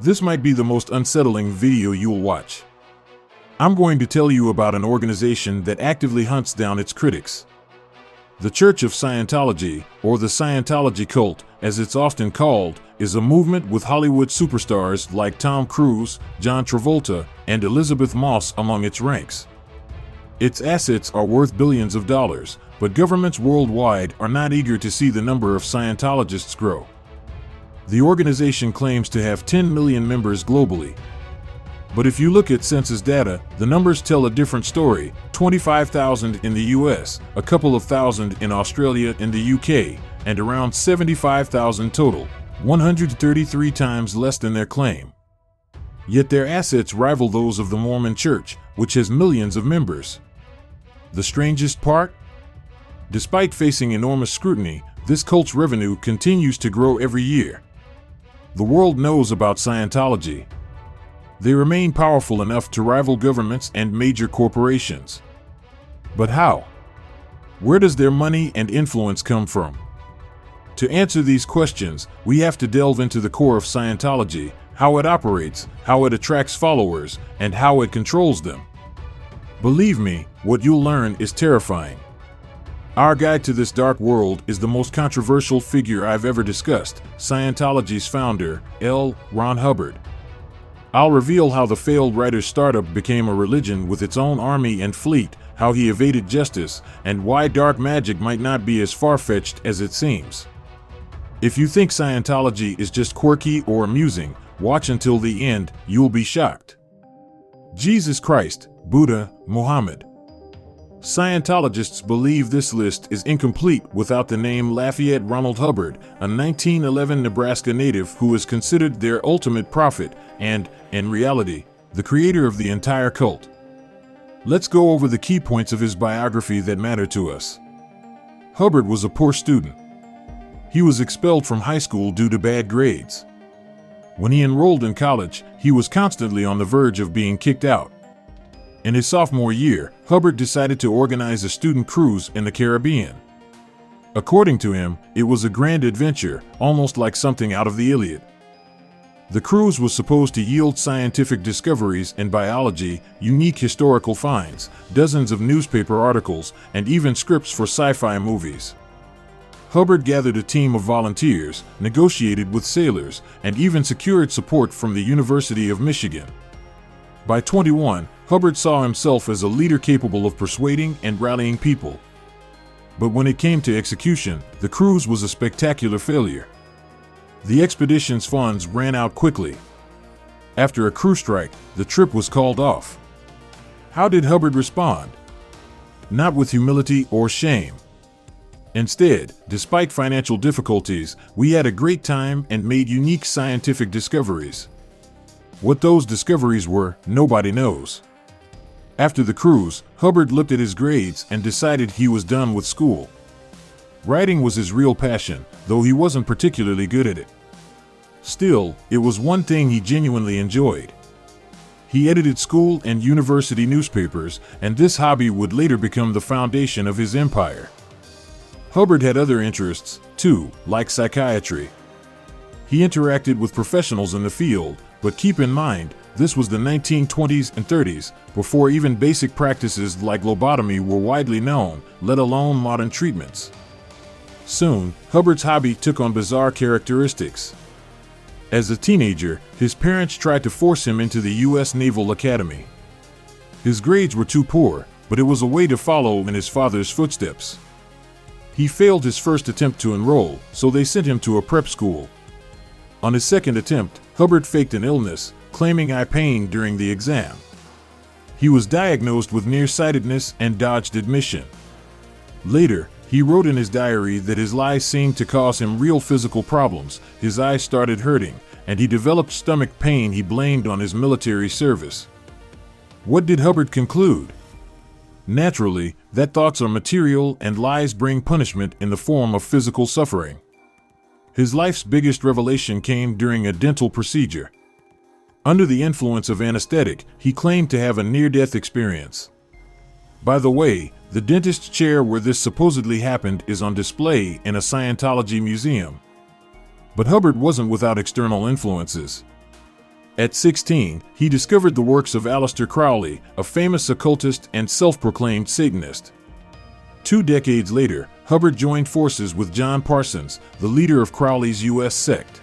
This might be the most unsettling video you'll watch. I'm going to tell you about an organization that actively hunts down its critics. The Church of Scientology, or the Scientology cult, as it's often called, is a movement with Hollywood superstars like Tom Cruise, John Travolta, and Elizabeth Moss among its ranks. Its assets are worth billions of dollars, but governments worldwide are not eager to see the number of Scientologists grow. The organization claims to have 10 million members globally. But if you look at census data, the numbers tell a different story: 25,000 in the US, a couple of thousand in Australia and the UK, and around 75,000 total, 133 times less than their claim. Yet their assets rival those of the Mormon Church, which has millions of members. The strangest part? Despite facing enormous scrutiny, this cult's revenue continues to grow every year. The world knows about Scientology. They remain powerful enough to rival governments and major corporations. But how? Where does their money and influence come from? To answer these questions, we have to delve into the core of Scientology, how it operates, how it attracts followers, and how it controls them. Believe me, what you'll learn is terrifying. Our guide to this dark world is the most controversial figure I've ever discussed, Scientology's founder, L. Ron Hubbard. I'll reveal how the failed writer's startup became a religion with its own army and fleet, how he evaded justice, and why dark magic might not be as far-fetched as it seems. If you think Scientology is just quirky or amusing, watch until the end, you'll be shocked. Jesus Christ, Buddha, Muhammad. Scientologists believe this list is incomplete without the name Lafayette Ronald Hubbard, a 1911 Nebraska native who is considered their ultimate prophet and, in reality, the creator of the entire cult. Let's go over the key points of his biography that matter to us. Hubbard was a poor student. He was expelled from high school due to bad grades. When he enrolled in college, he was constantly on the verge of being kicked out. In his sophomore year, Hubbard decided to organize a student cruise in the Caribbean. According to him, it was a grand adventure, almost like something out of the Iliad. The cruise was supposed to yield scientific discoveries in biology, unique historical finds, dozens of newspaper articles, and even scripts for sci-fi movies. Hubbard gathered a team of volunteers, negotiated with sailors, and even secured support from the University of Michigan. By 21, Hubbard saw himself as a leader capable of persuading and rallying people. But when it came to execution, the cruise was a spectacular failure. The expedition's funds ran out quickly. After a crew strike, the trip was called off. How did Hubbard respond? Not with humility or shame. Instead, despite financial difficulties, we had a great time and made unique scientific discoveries. What those discoveries were, nobody knows. After the cruise, Hubbard looked at his grades and decided he was done with school. Writing was his real passion, though he wasn't particularly good at it. Still, it was one thing he genuinely enjoyed. He edited school and university newspapers, and this hobby would later become the foundation of his empire. Hubbard had other interests, too, like psychiatry. He interacted with professionals in the field, but keep in mind, this was the 1920s and 30s, before even basic practices like lobotomy were widely known, let alone modern treatments. Soon, Hubbard's hobby took on bizarre characteristics. As a teenager, his parents tried to force him into the U.S. Naval Academy. His grades were too poor, but it was a way to follow in his father's footsteps. He failed his first attempt to enroll, so they sent him to a prep school. On his second attempt, Hubbard faked an illness, claiming eye pain during the exam. He was diagnosed with nearsightedness and dodged admission. Later, he wrote in his diary that his lies seemed to cause him real physical problems. His eyes started hurting, and he developed stomach pain he blamed on his military service. What did Hubbard conclude? Naturally, that thoughts are material and lies bring punishment in the form of physical suffering. His life's biggest revelation came during a dental procedure. Under the influence of anesthetic, he claimed to have a near-death experience. By the way, the dentist's chair where this supposedly happened is on display in a Scientology museum. But Hubbard wasn't without external influences. At 16, he discovered the works of Aleister Crowley, a famous occultist and self-proclaimed Satanist. 2 decades later, Hubbard joined forces with John Parsons, the leader of Crowley's U.S. sect.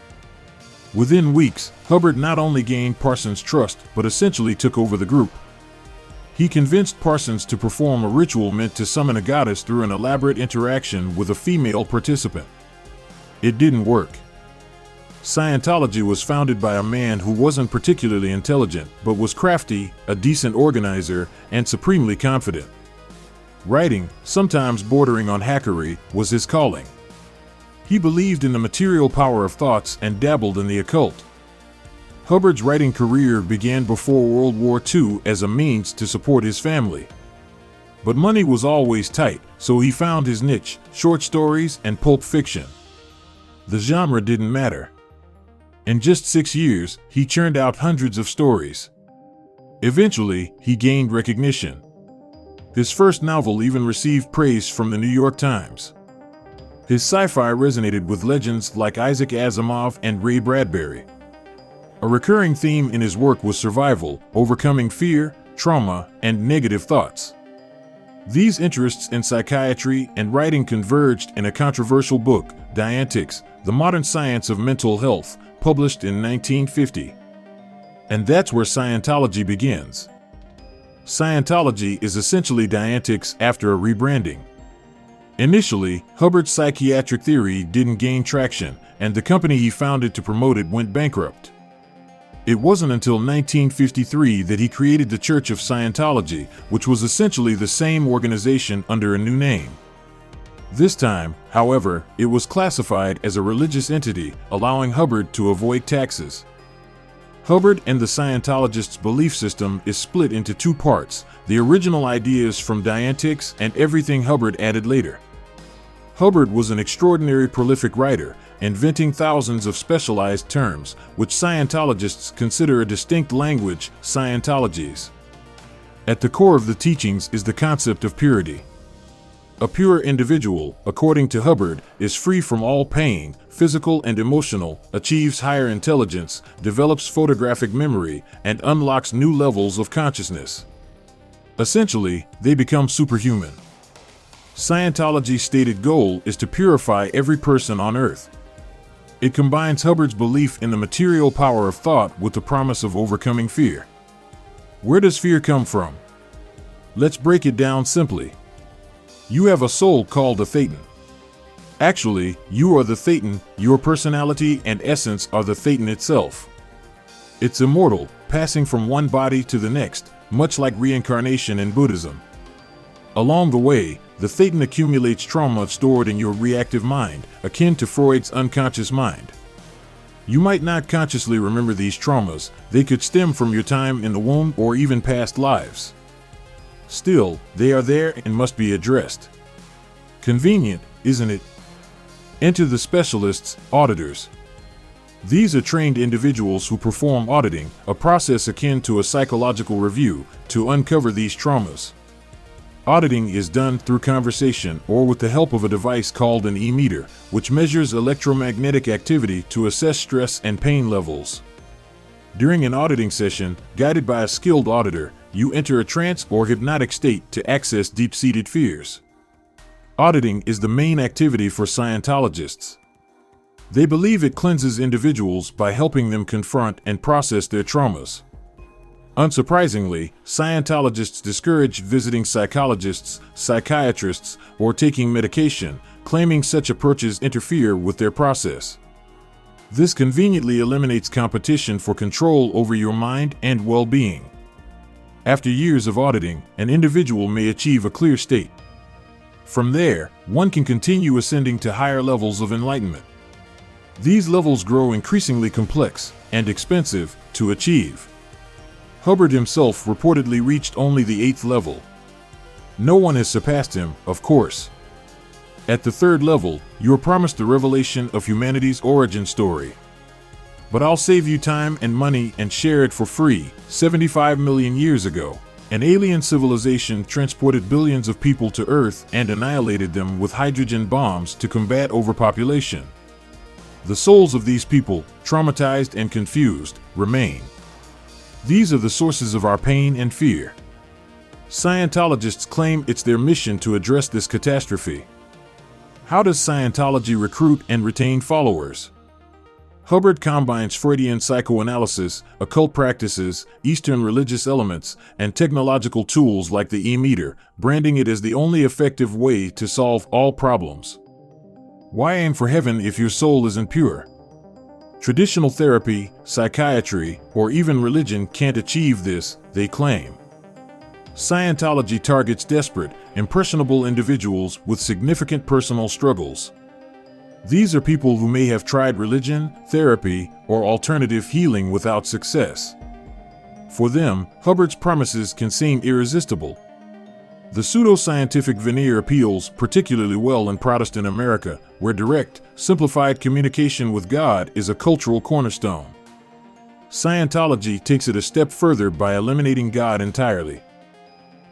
Within weeks, Hubbard not only gained Parsons' trust, but essentially took over the group. He convinced Parsons to perform a ritual meant to summon a goddess through an elaborate interaction with a female participant. It didn't work. Scientology was founded by a man who wasn't particularly intelligent, but was crafty, a decent organizer, and supremely confident. Writing, sometimes bordering on hackery, was his calling. He believed in the material power of thoughts and dabbled in the occult. Hubbard's writing career began before World War II as a means to support his family. But money was always tight, so he found his niche: short stories and pulp fiction. The genre didn't matter. In just 6 years, he churned out hundreds of stories. Eventually, he gained recognition. His first novel even received praise from the New York Times. His sci-fi resonated with legends like Isaac Asimov and Ray Bradbury. A recurring theme in his work was survival, overcoming fear, trauma, and negative thoughts. These interests in psychiatry and writing converged in a controversial book, Dianetics, The Modern Science of Mental Health, published in 1950. And that's where Scientology begins. Scientology is essentially Dianetics after a rebranding. Initially, Hubbard's psychiatric theory didn't gain traction, and the company he founded to promote it went bankrupt. It wasn't until 1953 that he created the Church of Scientology, which was essentially the same organization under a new name. This time, however, it was classified as a religious entity, allowing Hubbard to avoid taxes. Hubbard and the Scientologists' belief system is split into 2 parts: the original ideas from Dianetics and everything Hubbard added later. Hubbard was an extraordinary prolific writer, inventing thousands of specialized terms, which Scientologists consider a distinct language, Scientologies. At the core of the teachings is the concept of purity. A pure individual, according to Hubbard, is free from all pain, physical and emotional, achieves higher intelligence, develops photographic memory, and unlocks new levels of consciousness. Essentially, they become superhuman. Scientology's stated goal is to purify every person on Earth. It combines Hubbard's belief in the material power of thought with the promise of overcoming fear. Where does fear come from? Let's break it down simply. You have a soul called a Thetan. Actually, you are the Thetan, your personality and essence are the Thetan itself. It's immortal, passing from one body to the next, much like reincarnation in Buddhism. Along the way, the Thetan accumulates trauma stored in your reactive mind, akin to Freud's unconscious mind. You might not consciously remember these traumas; they could stem from your time in the womb or even past lives. Still, they are there and must be addressed. Convenient, isn't it? Enter the specialists, auditors. These are trained individuals who perform auditing, a process akin to a psychological review, to uncover these traumas. Auditing is done through conversation or with the help of a device called an e-meter, which measures electromagnetic activity to assess stress and pain levels. During an auditing session, guided by a skilled auditor, you enter a trance or hypnotic state to access deep-seated fears. Auditing is the main activity for Scientologists. They believe it cleanses individuals by helping them confront and process their traumas. Unsurprisingly, Scientologists discourage visiting psychologists, psychiatrists, or taking medication, claiming such approaches interfere with their process. This conveniently eliminates competition for control over your mind and well-being. After years of auditing, an individual may achieve a clear state. From there, one can continue ascending to higher levels of enlightenment. These levels grow increasingly complex and expensive to achieve. Hubbard himself reportedly reached only the 8th level. No one has surpassed him, of course. At the 3rd level, you are promised the revelation of humanity's origin story. But I'll save you time and money and share it for free. 75 million years ago, an alien civilization transported billions of people to Earth and annihilated them with hydrogen bombs to combat overpopulation. The souls of these people, traumatized and confused, remain. These are the sources of our pain and fear. Scientologists claim it's their mission to address this catastrophe. How does Scientology recruit and retain followers? Hubbard combines Freudian psychoanalysis, occult practices, Eastern religious elements, and technological tools like the e-meter, branding it as the only effective way to solve all problems. Why aim for heaven if your soul isn't pure? Traditional therapy, psychiatry, or even religion can't achieve this, they claim. Scientology targets desperate, impressionable individuals with significant personal struggles. These are people who may have tried religion, therapy, or alternative healing without success. For them, Hubbard's promises can seem irresistible. The pseudoscientific veneer appeals particularly well in Protestant America, where direct, simplified communication with God is a cultural cornerstone. Scientology takes it a step further by eliminating God entirely.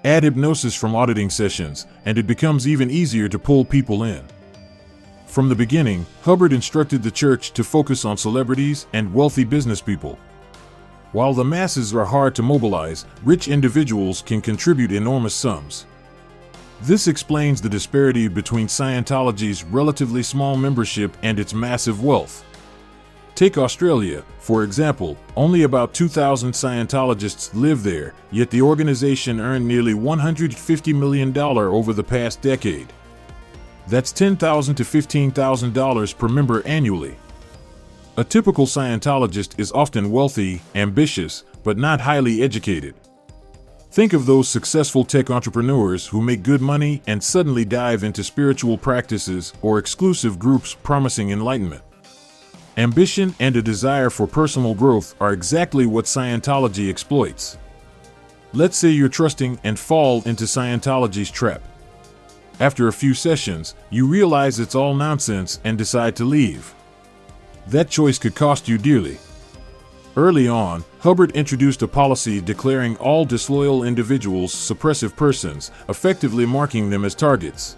Add hypnosis from auditing sessions, and it becomes even easier to pull people in. From the beginning, Hubbard instructed the church to focus on celebrities and wealthy business people. While the masses are hard to mobilize, rich individuals can contribute enormous sums. This explains the disparity between Scientology's relatively small membership and its massive wealth. Take Australia, for example. Only about 2,000 Scientologists live there, yet the organization earned nearly $150 million over the past decade. That's $10,000 to $15,000 per member annually. A typical Scientologist is often wealthy, ambitious, but not highly educated. Think of those successful tech entrepreneurs who make good money and suddenly dive into spiritual practices or exclusive groups promising enlightenment. Ambition and a desire for personal growth are exactly what Scientology exploits. Let's say you're trusting and fall into Scientology's trap. After a few sessions, you realize it's all nonsense and decide to leave. That choice could cost you dearly. Early on, Hubbard introduced a policy declaring all disloyal individuals suppressive persons, effectively marking them as targets.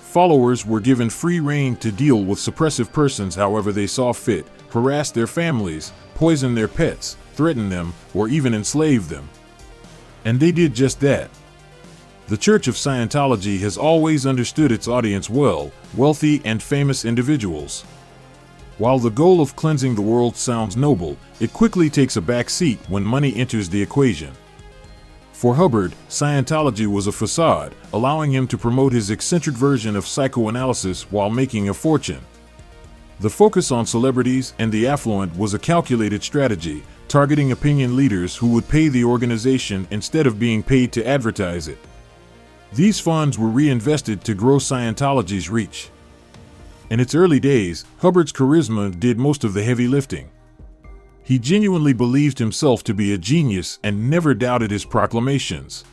Followers were given free rein to deal with suppressive persons however they saw fit, harass their families, poison their pets, threaten them, or even enslave them. And they did just that. The Church of Scientology has always understood its audience well, wealthy and famous individuals. While the goal of cleansing the world sounds noble, it quickly takes a back seat when money enters the equation. For Hubbard, Scientology was a facade, allowing him to promote his eccentric version of psychoanalysis while making a fortune. The focus on celebrities and the affluent was a calculated strategy, targeting opinion leaders who would pay the organization instead of being paid to advertise it. These funds were reinvested to grow Scientology's reach. In its early days, Hubbard's charisma did most of the heavy lifting. He genuinely believed himself to be a genius and never doubted his proclamations.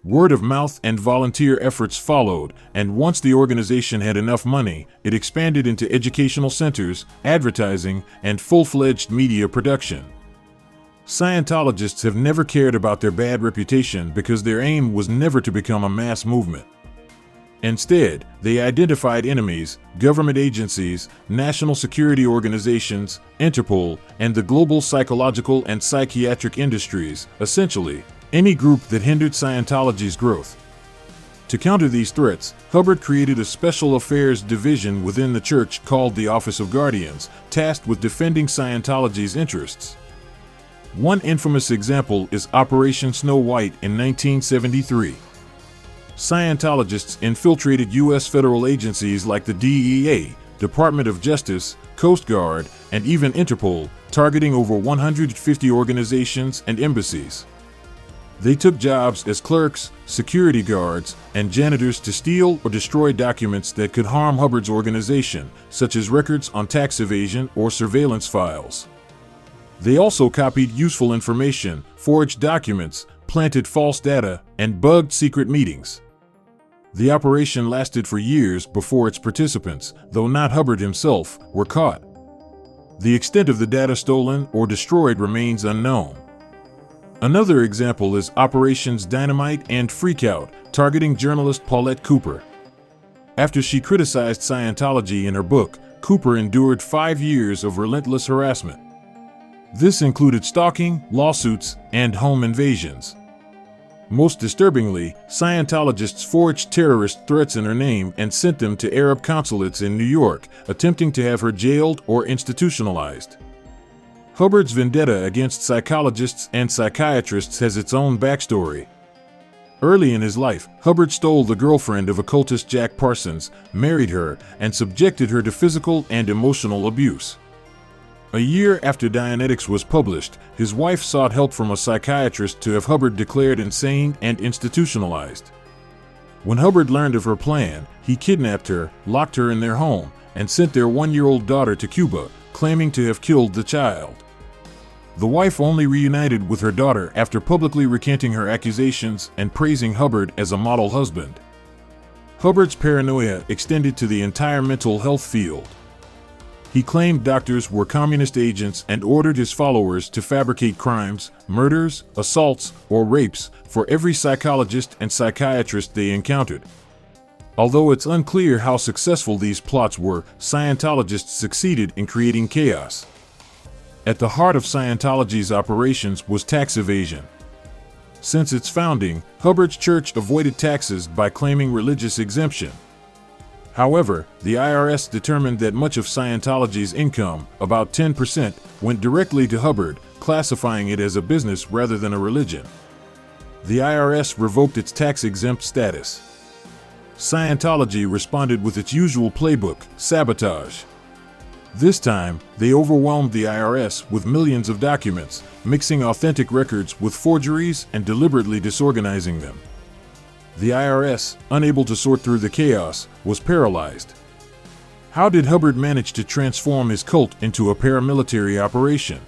Word of mouth and volunteer efforts followed, and once the organization had enough money, it expanded into educational centers, advertising, and full-fledged media production. Scientologists have never cared about their bad reputation because their aim was never to become a mass movement. Instead, they identified enemies, government agencies, national security organizations, Interpol, and the global psychological and psychiatric industries, essentially, any group that hindered Scientology's growth. To counter these threats, Hubbard created a special affairs division within the church called the Office of Guardians, tasked with defending Scientology's interests. One infamous example is Operation Snow White in 1973. Scientologists infiltrated U.S. federal agencies like the DEA, Department of Justice, Coast Guard, and even Interpol, targeting over 150 organizations and embassies. They took jobs as clerks, security guards, and janitors to steal or destroy documents that could harm Hubbard's organization, such as records on tax evasion or surveillance files. They also copied useful information, forged documents, planted false data, and bugged secret meetings. The operation lasted for years before its participants, though not Hubbard himself, were caught. The extent of the data stolen or destroyed remains unknown. Another example is Operations Dynamite and Freakout, targeting journalist Paulette Cooper. After she criticized Scientology in her book, Cooper endured 5 years of relentless harassment. This included stalking, lawsuits, and home invasions. Most disturbingly, Scientologists forged terrorist threats in her name and sent them to Arab consulates in New York, attempting to have her jailed or institutionalized. Hubbard's vendetta against psychologists and psychiatrists has its own backstory. Early in his life, Hubbard stole the girlfriend of occultist Jack Parsons, married her, and subjected her to physical and emotional abuse. A year after Dianetics was published, his wife sought help from a psychiatrist to have Hubbard declared insane and institutionalized. When Hubbard learned of her plan, he kidnapped her, locked her in their home, and sent their 1-year-old daughter to Cuba, claiming to have killed the child. The wife only reunited with her daughter after publicly recanting her accusations and praising Hubbard as a model husband. Hubbard's paranoia extended to the entire mental health field. He claimed doctors were communist agents and ordered his followers to fabricate crimes, murders, assaults, or rapes for every psychologist and psychiatrist they encountered. Although it's unclear how successful these plots were, Scientologists succeeded in creating chaos. At the heart of Scientology's operations was tax evasion. Since its founding, Hubbard's church avoided taxes by claiming religious exemption. However, the IRS determined that much of Scientology's income, about 10%, went directly to Hubbard, classifying it as a business rather than a religion. The IRS revoked its tax-exempt status. Scientology responded with its usual playbook, sabotage. This time, they overwhelmed the IRS with millions of documents, mixing authentic records with forgeries and deliberately disorganizing them. The IRS, unable to sort through the chaos, was paralyzed. How did Hubbard manage to transform his cult into a paramilitary operation?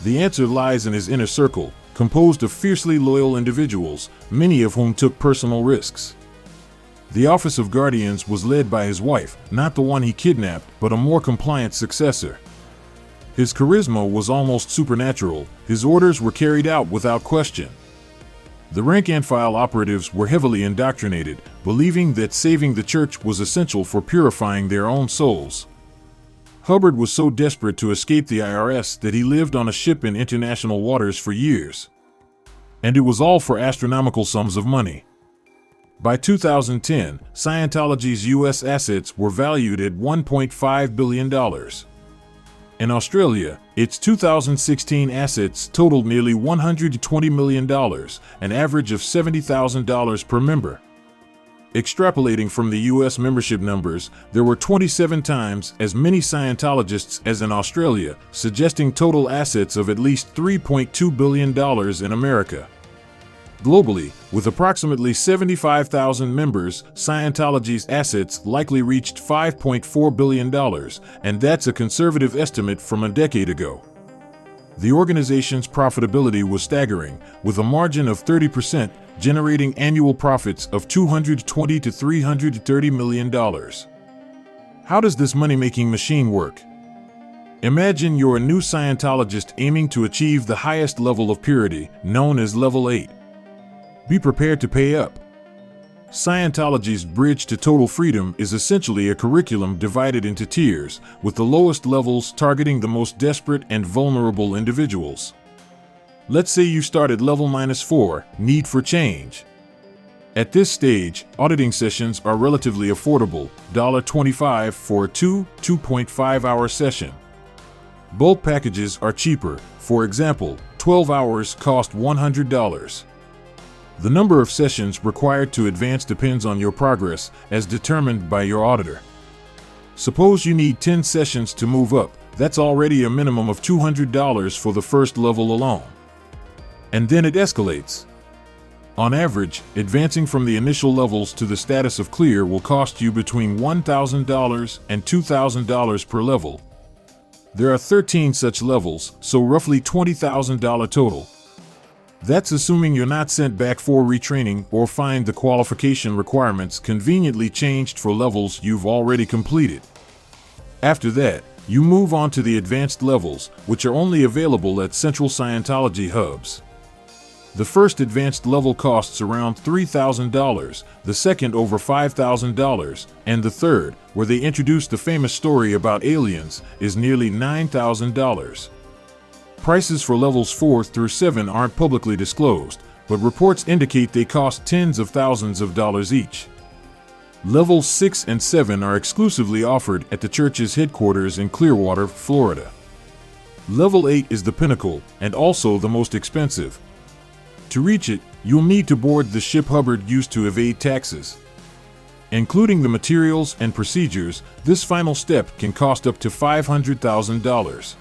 The answer lies in his inner circle, composed of fiercely loyal individuals, many of whom took personal risks. The Office of Guardians was led by his wife, not the one he kidnapped, but a more compliant successor. His charisma was almost supernatural, his orders were carried out without question. The rank-and-file operatives were heavily indoctrinated, believing that saving the church was essential for purifying their own souls. Hubbard was so desperate to escape the IRS that he lived on a ship in international waters for years. And it was all for astronomical sums of money. By 2010, Scientology's U.S. assets were valued at $1.5 billion. In Australia, its 2016 assets totaled nearly $120 million, an average of $70,000 per member. Extrapolating from the U.S. membership numbers, there were 27 times as many Scientologists as in Australia, suggesting total assets of at least $3.2 billion in America. Globally, with approximately 75,000 members, Scientology's assets likely reached $5.4 billion, and that's a conservative estimate from a decade ago. The organization's profitability was staggering, with a margin of 30%, generating annual profits of $220 to $330 million. How does this money-making machine work? Imagine you're a new Scientologist aiming to achieve the highest level of purity, known as Level 8. Be prepared to pay up. Scientology's Bridge to Total Freedom is essentially a curriculum divided into tiers, with the lowest levels targeting the most desperate and vulnerable individuals. Let's say you start at level -4, Need for Change. At this stage, auditing sessions are relatively affordable, $25 for a 2.5-hour session. Bulk packages are cheaper, for example, 12 hours cost $100. The number of sessions required to advance depends on your progress, as determined by your auditor. Suppose you need 10 sessions to move up, that's already a minimum of $200 for the first level alone. And then it escalates. On average, advancing from the initial levels to the status of clear will cost you between $1,000 and $2,000 per level. There are 13 such levels, so roughly $20,000 total. That's assuming you're not sent back for retraining or find the qualification requirements conveniently changed for levels you've already completed. After that, you move on to the advanced levels, which are only available at Central Scientology hubs. The first advanced level costs around $3,000, the second over $5,000, and the third, where they introduce the famous story about aliens, is nearly $9,000. Prices for levels 4 through 7 aren't publicly disclosed, but reports indicate they cost tens of thousands of dollars each. Levels 6 and 7 are exclusively offered at the church's headquarters in Clearwater, Florida. Level 8 is the pinnacle, and also the most expensive. To reach it, you'll need to board the ship Hubbard used to evade taxes. Including the materials and procedures, this final step can cost up to $500,000.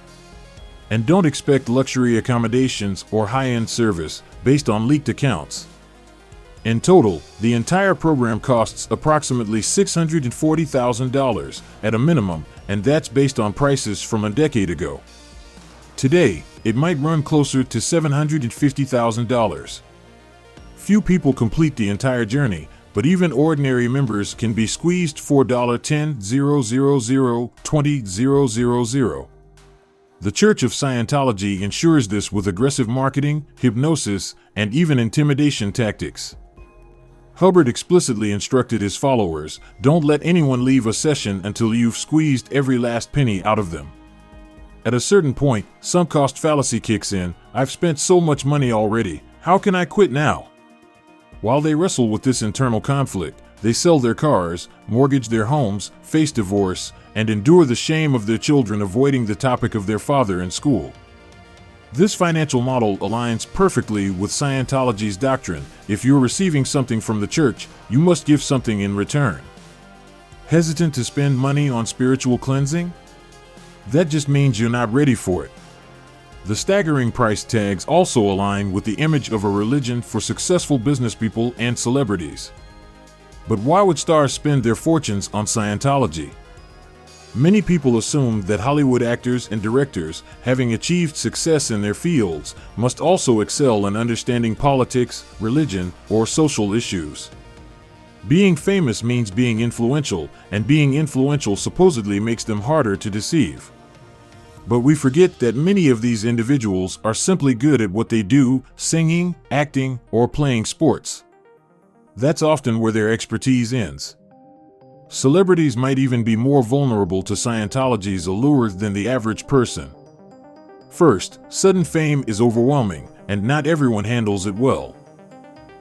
And don't expect luxury accommodations or high-end service based on leaked accounts. In total, the entire program costs approximately $640,000 at a minimum, and that's based on prices from a decade ago. Today, it might run closer to $750,000. Few people complete the entire journey, but even ordinary members can be squeezed for $10,000-$20,000. The Church of Scientology ensures this with aggressive marketing, hypnosis, and even intimidation tactics. Hubbard explicitly instructed his followers, don't let anyone leave a session until you've squeezed every last penny out of them. At a certain point, sunk cost fallacy kicks in. I've spent so much money already, how can I quit now? While they wrestle with this internal conflict, they sell their cars, mortgage their homes, face divorce, and endure the shame of their children avoiding the topic of their father in school. This financial model aligns perfectly with Scientology's doctrine: if you're receiving something from the church, you must give something in return. Hesitant to spend money on spiritual cleansing? That just means you're not ready for it. The staggering price tags also align with the image of a religion for successful businesspeople and celebrities. But why would stars spend their fortunes on Scientology? Many people assume that Hollywood actors and directors, having achieved success in their fields, must also excel in understanding politics, religion, or social issues. Being famous means being influential, and being influential supposedly makes them harder to deceive. But we forget that many of these individuals are simply good at what they do, singing, acting, or playing sports. That's often where their expertise ends. Celebrities might even be more vulnerable to Scientology's allure than the average person. First, sudden fame is overwhelming, and not everyone handles it well.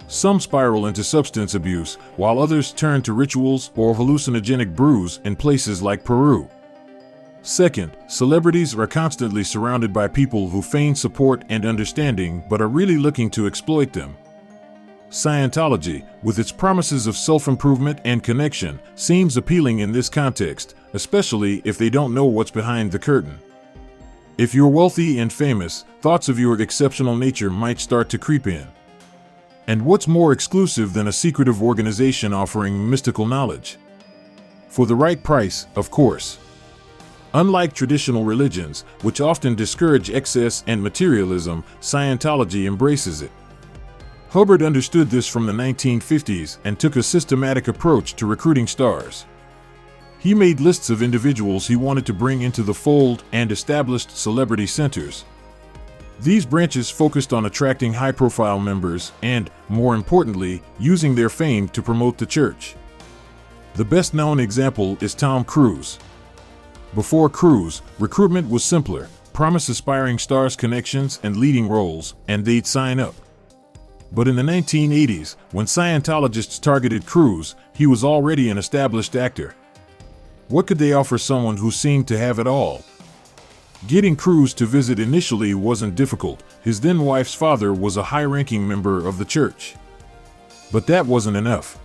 Some spiral into substance abuse, while others turn to rituals or hallucinogenic brews in places like Peru. Second, celebrities are constantly surrounded by people who feign support and understanding but are really looking to exploit them. Scientology, with its promises of self-improvement and connection, seems appealing in this context, especially if they don't know what's behind the curtain. If you're wealthy and famous, thoughts of your exceptional nature might start to creep in. And what's more exclusive than a secretive organization offering mystical knowledge? For the right price, of course. Unlike traditional religions, which often discourage excess and materialism, Scientology embraces it. Hubbard understood this from the 1950s and took a systematic approach to recruiting stars. He made lists of individuals he wanted to bring into the fold and established celebrity centers. These branches focused on attracting high-profile members and, more importantly, using their fame to promote the church. The best-known example is Tom Cruise. Before Cruise, recruitment was simpler: promise aspiring stars connections and leading roles, and they'd sign up. But in the 1980s, when Scientologists targeted Cruise, he was already an established actor. What could they offer someone who seemed to have it all? Getting Cruise to visit initially wasn't difficult. His then-wife's father was a high-ranking member of the church. But that wasn't enough.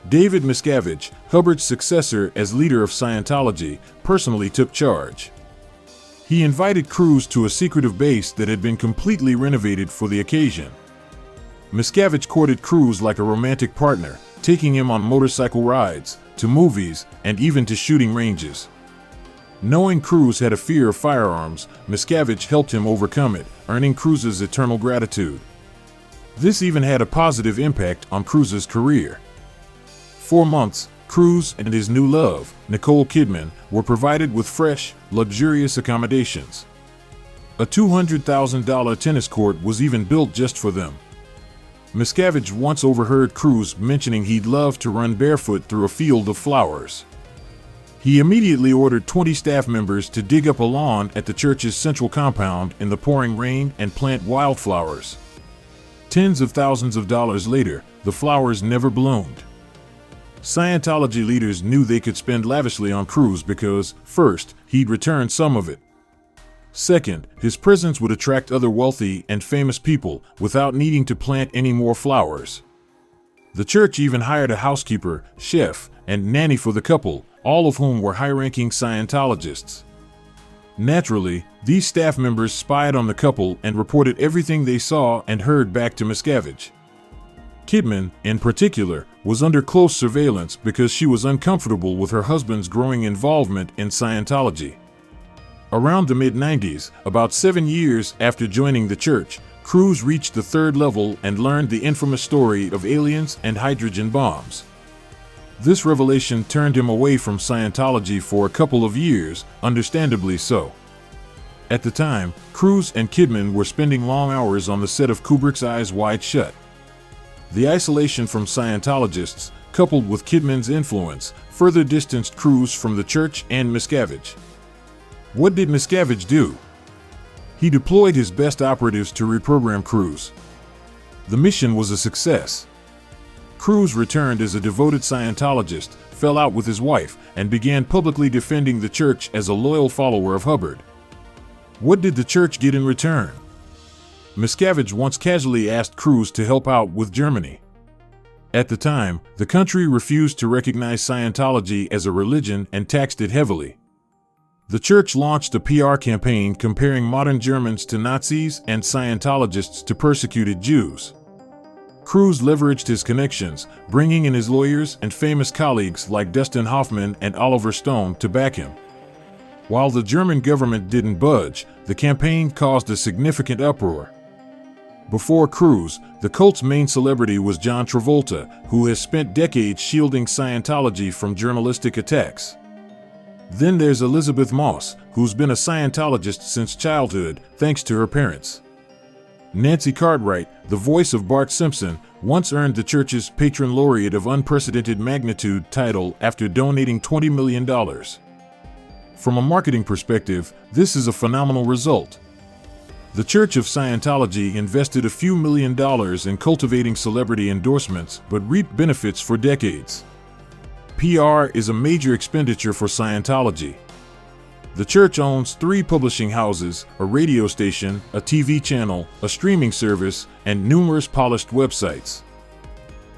David Miscavige, Hubbard's successor as leader of Scientology, personally took charge. He invited Cruise to a secretive base that had been completely renovated for the occasion. Miscavige courted Cruise like a romantic partner, taking him on motorcycle rides, to movies, and even to shooting ranges. Knowing Cruise had a fear of firearms, Miscavige helped him overcome it, earning Cruise's eternal gratitude. This even had a positive impact on Cruise's career. 4 months, Cruise and his new love, Nicole Kidman, were provided with fresh, luxurious accommodations. A $200,000 tennis court was even built just for them. Miscavige once overheard Cruise mentioning he'd love to run barefoot through a field of flowers. He immediately ordered 20 staff members to dig up a lawn at the church's central compound in the pouring rain and plant wildflowers. Tens of thousands of dollars later, the flowers never bloomed. Scientology leaders knew they could spend lavishly on Cruz because, first, he'd return some of it. Second, his presence would attract other wealthy and famous people without needing to plant any more flowers. The church even hired a housekeeper, chef, and nanny for the couple, all of whom were high-ranking Scientologists. Naturally, these staff members spied on the couple and reported everything they saw and heard back to Miscavige. Kidman, in particular, was under close surveillance because she was uncomfortable with her husband's growing involvement in Scientology. Around the mid-90s, about 7 years after joining the church, Cruz reached the third level and learned the infamous story of aliens and hydrogen bombs. This revelation turned him away from Scientology for a couple of years, understandably so. At the time, Cruz and Kidman were spending long hours on the set of Kubrick's Eyes Wide Shut. The isolation from Scientologists, coupled with Kidman's influence, further distanced Cruz from the church and Miscavige. What did Miscavige do? He deployed his best operatives to reprogram Cruz. The mission was a success. Cruz returned as a devoted Scientologist, fell out with his wife, and began publicly defending the church as a loyal follower of Hubbard. What did the church get in return? Miscavige once casually asked Cruz to help out with Germany. At the time, the country refused to recognize Scientology as a religion and taxed it heavily. The church launched a PR campaign comparing modern Germans to Nazis and Scientologists to persecuted Jews. Cruz leveraged his connections, bringing in his lawyers and famous colleagues like Dustin Hoffman and Oliver Stone to back him. While the German government didn't budge, the campaign caused a significant uproar. Before Cruz, the cult's main celebrity was John Travolta, who has spent decades shielding Scientology from journalistic attacks. Then there's Elizabeth Moss, who's been a Scientologist since childhood, thanks to her parents. Nancy Cartwright, the voice of Bart Simpson, once earned the church's Patron Laureate of Unprecedented Magnitude title after donating $20 million. From a marketing perspective, this is a phenomenal result. The Church of Scientology invested a few $1 million in cultivating celebrity endorsements but reaped benefits for decades. PR is a major expenditure for Scientology. The church owns 3 publishing houses, a radio station, a TV channel, a streaming service, and numerous polished websites.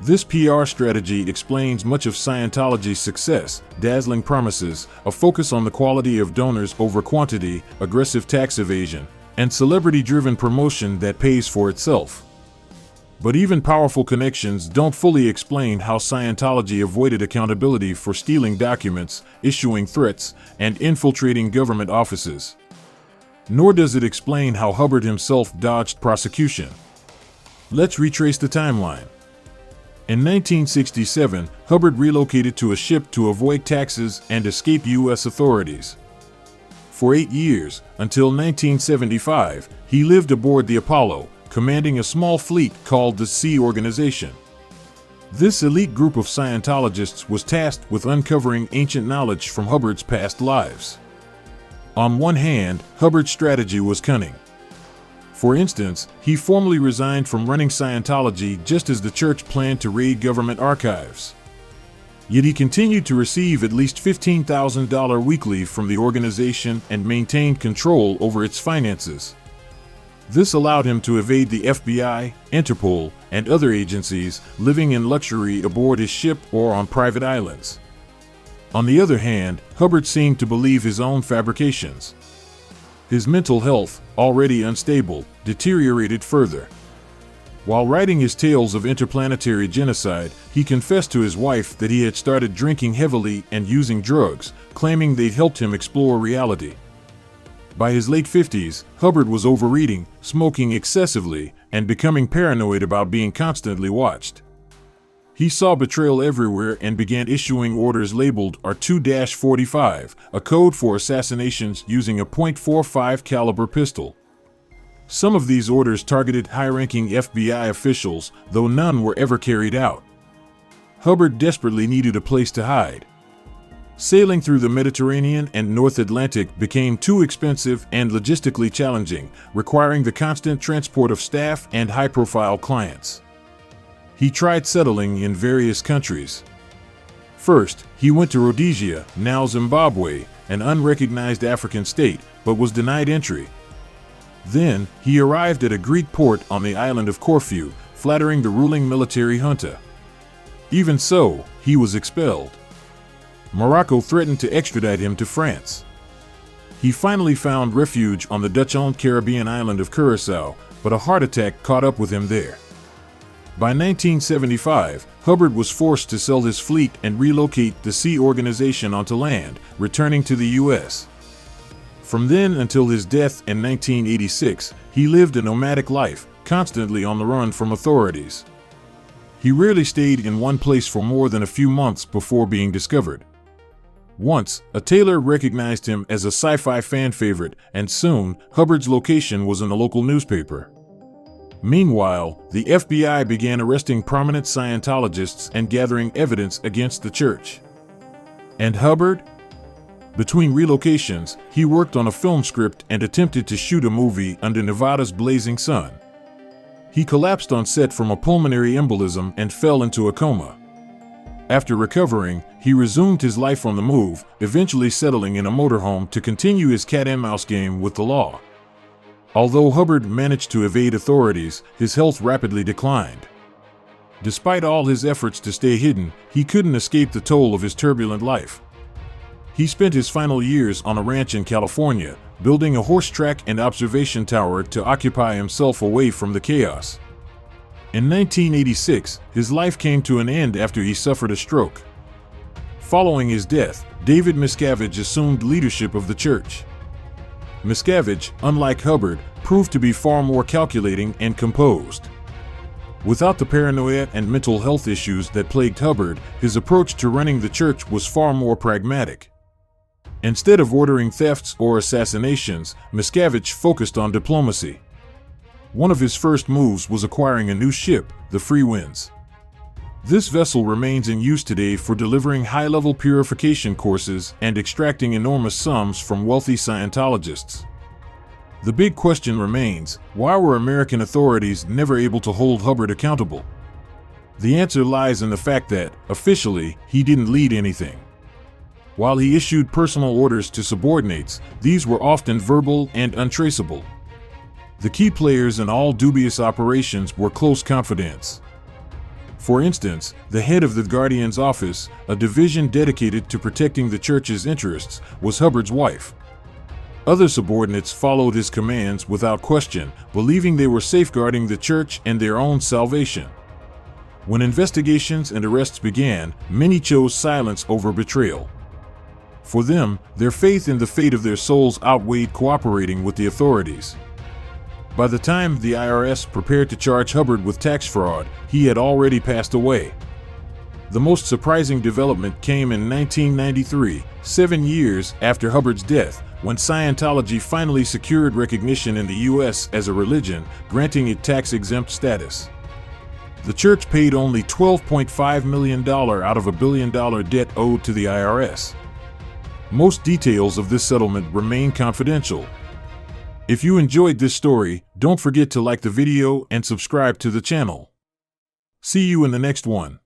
This PR strategy explains much of Scientology's success: dazzling promises, a focus on the quality of donors over quantity, aggressive tax evasion, and celebrity-driven promotion that pays for itself. But even powerful connections don't fully explain how Scientology avoided accountability for stealing documents, issuing threats, and infiltrating government offices. Nor does it explain how Hubbard himself dodged prosecution. Let's retrace the timeline. In 1967, Hubbard relocated to a ship to avoid taxes and escape U.S. authorities. For 8 years, until 1975, he lived aboard the Apollo, commanding a small fleet called the Sea Organization. This elite group of Scientologists was tasked with uncovering ancient knowledge from Hubbard's past lives. On one hand, Hubbard's strategy was cunning. For instance, he formally resigned from running Scientology just as the church planned to raid government archives. Yet he continued to receive at least $15,000 weekly from the organization and maintained control over its finances. This allowed him to evade the FBI, Interpol, and other agencies, living in luxury aboard his ship or on private islands. On the other hand, Hubbard seemed to believe his own fabrications. His mental health, already unstable, deteriorated further. While writing his tales of interplanetary genocide, he confessed to his wife that he had started drinking heavily and using drugs, claiming they'd helped him explore reality. By his late 50s, Hubbard was overeating, smoking excessively, and becoming paranoid about being constantly watched. He saw betrayal everywhere and began issuing orders labeled R2-45, a code for assassinations using a .45 caliber pistol. Some of these orders targeted high-ranking FBI officials, though none were ever carried out. Hubbard desperately needed a place to hide. Sailing through the Mediterranean and North Atlantic became too expensive and logistically challenging, requiring the constant transport of staff and high-profile clients. He tried settling in various countries. First, he went to Rhodesia, now Zimbabwe, an unrecognized African state, but was denied entry. Then, he arrived at a Greek port on the island of Corfu, flattering the ruling military junta. Even so, he was expelled. Morocco threatened to extradite him to France. He finally found refuge on the Dutch-owned Caribbean island of Curaçao, but a heart attack caught up with him there. By 1975, Hubbard was forced to sell his fleet and relocate the Sea Organization onto land, returning to the U.S. From then until his death in 1986, he lived a nomadic life, constantly on the run from authorities. He rarely stayed in one place for more than a few months before being discovered. Once, a tailor recognized him as a sci-fi fan favorite, and soon, Hubbard's location was in a local newspaper. Meanwhile, the FBI began arresting prominent Scientologists and gathering evidence against the church. And Hubbard? Between relocations, he worked on a film script and attempted to shoot a movie under Nevada's blazing sun. He collapsed on set from a pulmonary embolism and fell into a coma. After recovering, he resumed his life on the move, eventually settling in a motorhome to continue his cat-and-mouse game with the law. Although Hubbard managed to evade authorities, his health rapidly declined. Despite all his efforts to stay hidden, he couldn't escape the toll of his turbulent life. He spent his final years on a ranch in California, building a horse track and observation tower to occupy himself away from the chaos. In 1986, his life came to an end after he suffered a stroke. Following his death, David Miscavige assumed leadership of the church. Miscavige, unlike Hubbard, proved to be far more calculating and composed. Without the paranoia and mental health issues that plagued Hubbard, his approach to running the church was far more pragmatic. Instead of ordering thefts or assassinations, Miscavige focused on diplomacy. One of his first moves was acquiring a new ship, the Free Winds. This vessel remains in use today for delivering high-level purification courses and extracting enormous sums from wealthy Scientologists. The big question remains, why were American authorities never able to hold Hubbard accountable? The answer lies in the fact that, officially, he didn't lead anything. While he issued personal orders to subordinates, these were often verbal and untraceable. The key players in all dubious operations were close confidants. For instance, the head of the Guardian's office, a division dedicated to protecting the church's interests, was Hubbard's wife. Other subordinates followed his commands without question, believing they were safeguarding the church and their own salvation. When investigations and arrests began, many chose silence over betrayal. For them, their faith in the fate of their souls outweighed cooperating with the authorities. By the time the IRS prepared to charge Hubbard with tax fraud, he had already passed away. The most surprising development came in 1993, 7 years after Hubbard's death, when Scientology finally secured recognition in the U.S. as a religion, granting it tax-exempt status. The church paid only $12.5 million out of a $1 billion debt owed to the IRS. Most details of this settlement remain confidential. If you enjoyed this story, don't forget to like the video and subscribe to the channel. See you in the next one.